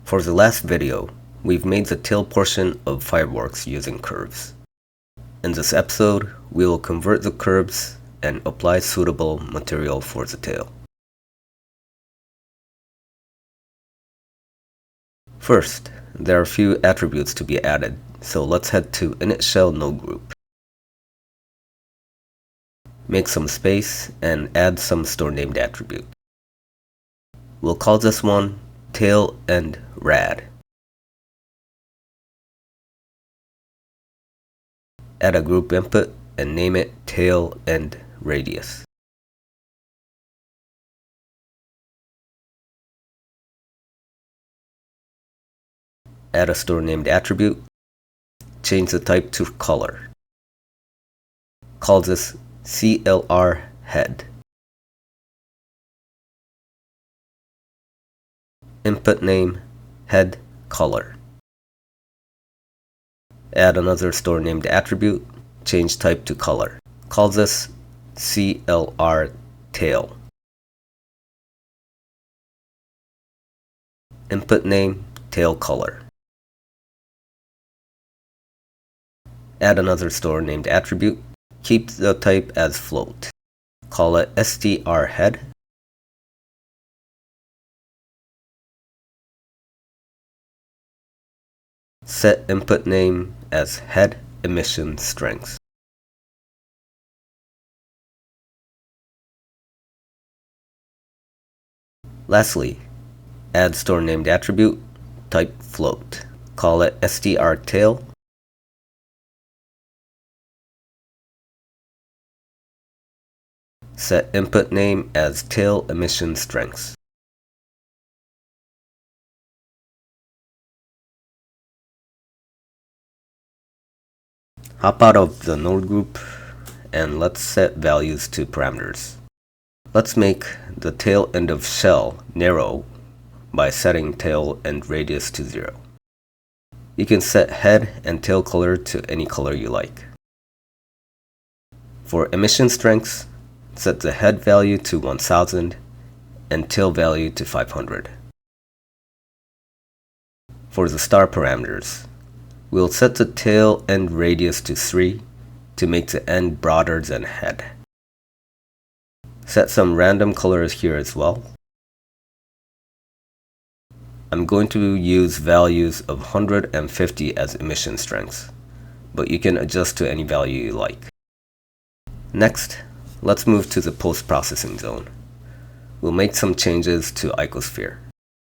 For the last video, we've made the tail portion of fireworks using curves. In this episode, we will convert the curves and apply suitable material for the tail. First, there are a few attributes to be added, so let's head to initShell node group. Make some space and add some store named attribute. We'll call this one tail and rad. Add a group input and name it tail and radius. Add a store named attribute. Change the type to color. Call this CLR head. Input name head color. Add another store named attribute. Change type to color. Call this CLR tail. Input name tail color. Add another store named attribute. Keep the type as float. Call it str head. Set input name as head emission strength. Lastly, add store named attribute, type float. Call it str tail. Set input name as tail emission strength. Hop out of the node group and let's set values to parameters. Let's make the tail end of shell narrow by setting tail end radius to 0. You can set head and tail color to any color you like. For emission strengths, set the head value to 1000 and tail value to 500. For the star parameters, we'll set the tail end radius to 3 to make the end broader than head. Set some random colors here as well. I'm going to use values of 100 and 50 as emission strengths, but you can adjust to any value you like. Next, let's move to the post-processing zone. We'll make some changes to icosphere.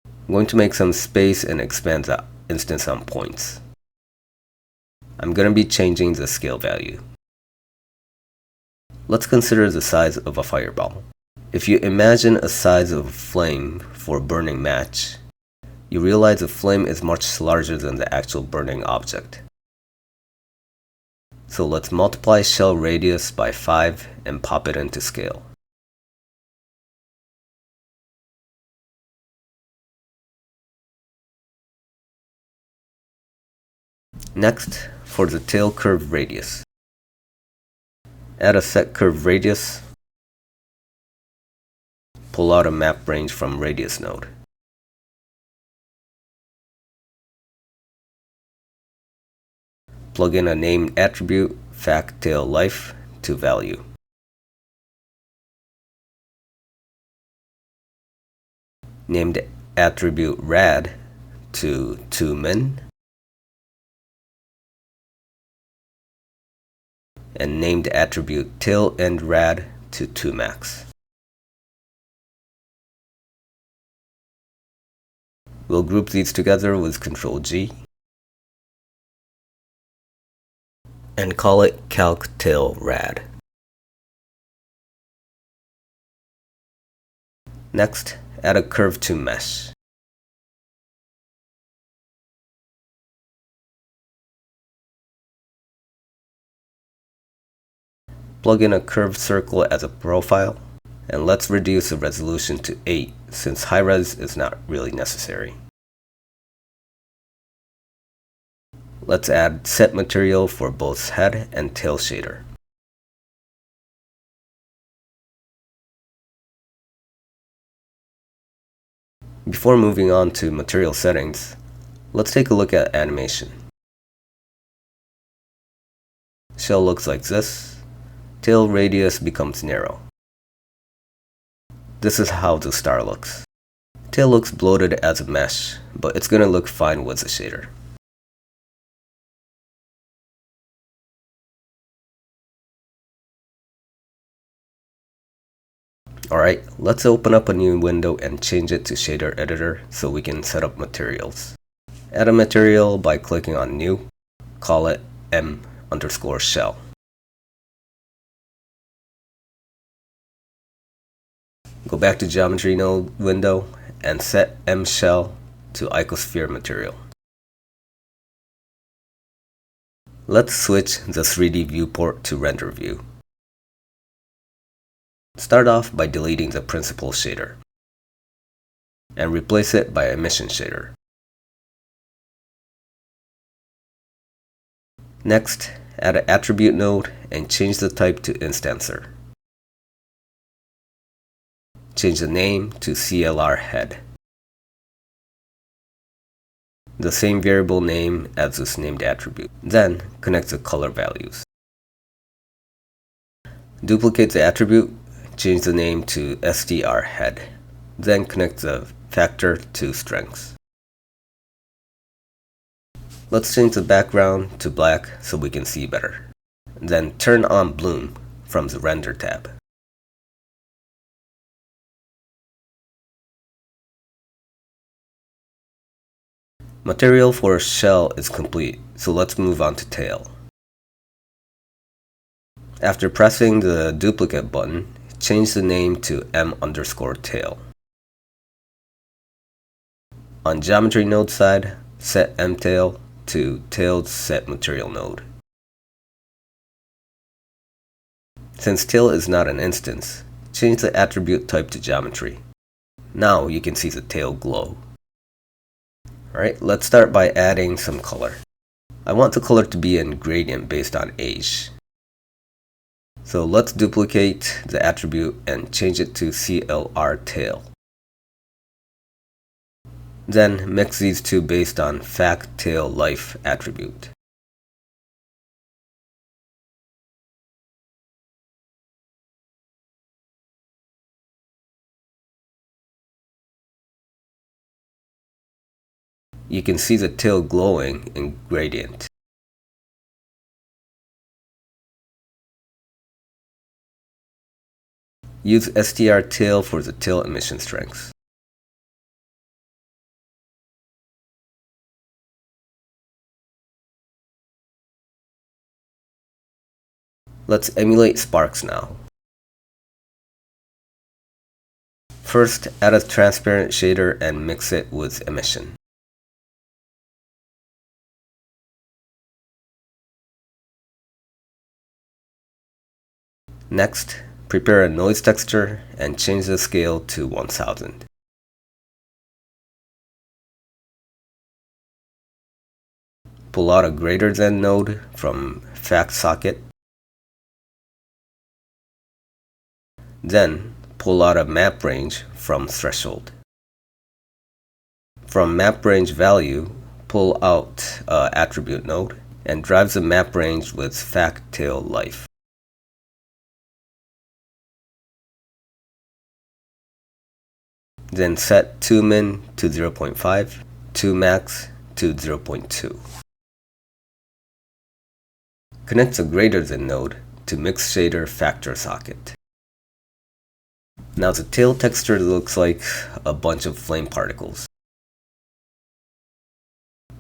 I'm going to make some space and expand the instance on points. I'm going to be changing the scale value. Let's consider the size of a fireball. If you imagine a size of a flame for a burning match, you realize the flame is much larger than the actual burning object. So let's multiply shell radius by 5 and pop it into scale. Next, for the tail curve radius. Add a set curve radius. Pull out a map range from radius node. Plug in a named attribute, fact tail life, to value. Named attribute rad to min. And named attribute tail end rad to max. We'll group these together with Ctrl G and call it calc tail rad. Next, add a curve to mesh. Plug in a curved circle as a profile, and let's reduce the resolution to 8 since high res is not really necessary. Let's add set material for both head and tail shader. Before moving on to material settings, let's take a look at animation. Shell looks like this. Tail radius becomes narrow. This is how the star looks. Tail looks bloated as a mesh, but it's gonna look fine with the shader. Alright, let's open up a new window and change it to Shader Editor so we can set up materials. Add a material by clicking on New, call it M_shell. Go back to Geometry Node window and set M_shell to Icosphere material. Let's switch the 3D viewport to render view. Start off by deleting the principal shader and replace it by emission shader. Next, add an attribute node and change the type to instancer. Change the name to CLR head. The same variable name as this named attribute. Then connect the color values. Duplicate the attribute, change the name to SDR head. Then connect the factor to strengths. Let's change the background to black so we can see better. Then turn on bloom from the render tab. Material for shell is complete, so let's move on to tail. After pressing the duplicate button, change the name to M_tail. On Geometry Node side, set mTail to tailed set material node. Since tail is not an instance, change the attribute type to geometry. Now you can see the tail glow. Alright, let's start by adding some color. I want the color to be in gradient based on age. So let's duplicate the attribute and change it to CLR tail. Then mix these two based on fact tail life attribute. You can see the tail glowing in gradient. Use SDR tail for the tail emission strength. Let's emulate sparks now. First, add a transparent shader and mix it with emission. Next, prepare a noise texture and change the scale to 1000. Pull out a greater than node from fact socket. Then pull out a map range from threshold. From map range value, pull out attribute node and drive the map range with fact tail life. Then set 2min to 0.5, 2max to 0.2. Connect the greater than node to mix shader factor socket. Now the tail texture looks like a bunch of flame particles.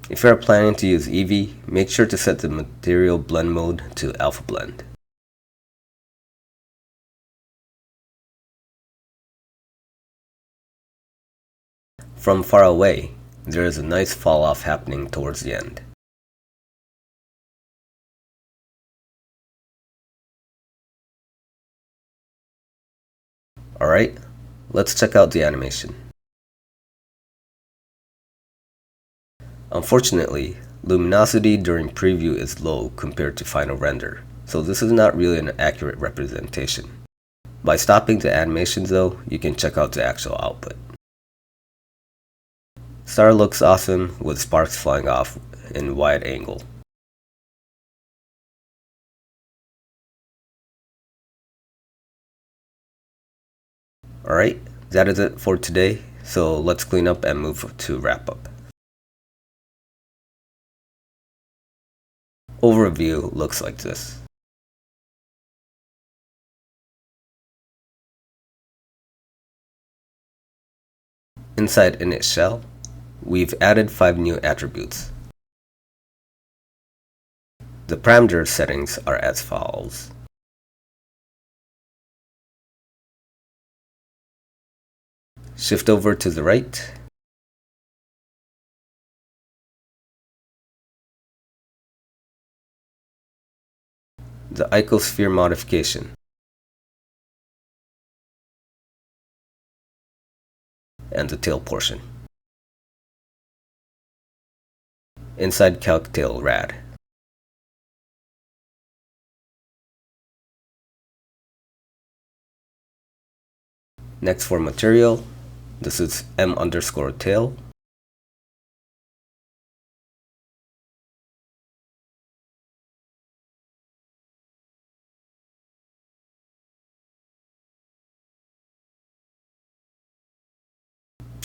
If you are planning to use Eevee, make sure to set the material blend mode to alpha blend. From far away, there is a nice fall off happening towards the end. Alright, let's check out the animation. Unfortunately, luminosity during preview is low compared to final render, so this is not really an accurate representation. By stopping the animations though, you can check out the actual output. Star looks awesome with sparks flying off in wide angle. Alright, that is it for today, so let's clean up and move to wrap up. Overview looks like this. Inside init shell, we've added 5 new attributes. The parameter settings are as follows. Shift over to the right. The icosphere modification. And the tail portion. Inside calc tail rad. Next for material, this is m_tail.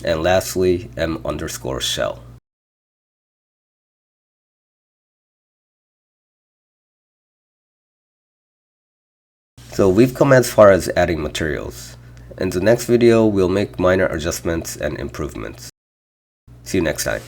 And lastly, m_shell. So we've come as far as adding materials. In the next video, we'll make minor adjustments and improvements. See you next time.